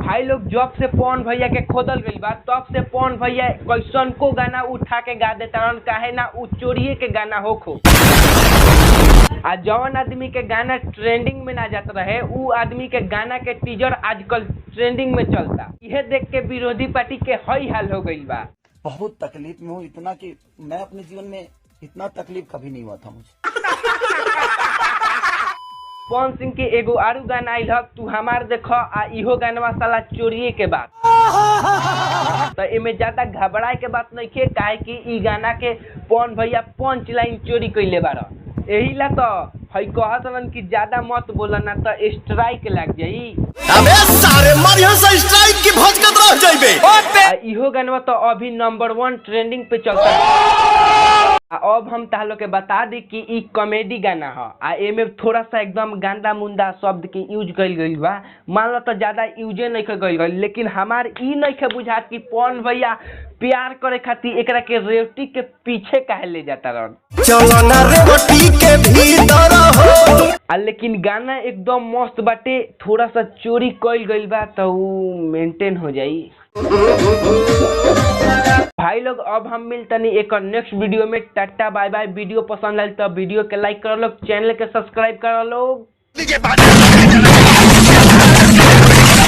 भाई लोग जब से पवन भैया के खोदल गई बा तब से पवन भैया कैसन को गाना उठा के गा देता काहे ना उ चोरिए के गाना होखो। आ जौन आदमी के गाना ट्रेंडिंग में ना जाता रहे उ आदमी के गाना के टीजर आजकल ट्रेंडिंग में चलता। यह देख के विरोधी पार्टी के हई हाल हो गई बा। बहुत तकलीफ में हूँ, इतना कि मैं अपने जीवन में इतना तकलीफ कभी नहीं हुआ था मुझे। पवन सिंह के एगो आरू गाना आइल ह तू हमार देख आ इहो गाना साला चोरिए के बात। तो एमे ज्यादा घबराए के बात नहीं खे काहे कि ई गाना के पवन भैया पंच लाइन चोरी कइले बार। एही ला तो हई कहत रहन कि ज्यादा मत बोला ना तो स्ट्राइक लग जाई। अबे सारे मारिया से स्ट्राइक की भजकत रह जाइबे। इहो गाना तो अभी नंबर 1 ट्रेंडिंग पे चलता है। अब हम तालो के बता दी कि ई कॉमेडी गाना ह आ एमे थोड़ा सा एकदम गंदा मुंदा शब्द के यूज कइल गइल बा। मान लो तो ज्यादा यूजे नहीं कइल गइल, लेकिन हमार ई नहीं के बुझात कि पवन भैया प्यार करे खातिर एकरा के रेवटी के पीछे काहे ले जाता रहन। चलो ना रेवटी के भीतर हो। लेकिन गाना एकदम मस्त बाटे, थोड़ा सा चोरी कइल गइल बा तो उ मेंटेन हो जाई। भाई लोग अब हम मिलतनी एक नेक्स्ट वीडियो में। Tata bye by. वीडियो पसंद आयल तो वीडियो के लाइक कर लो, चैनल के सब्सक्राइब कर लो।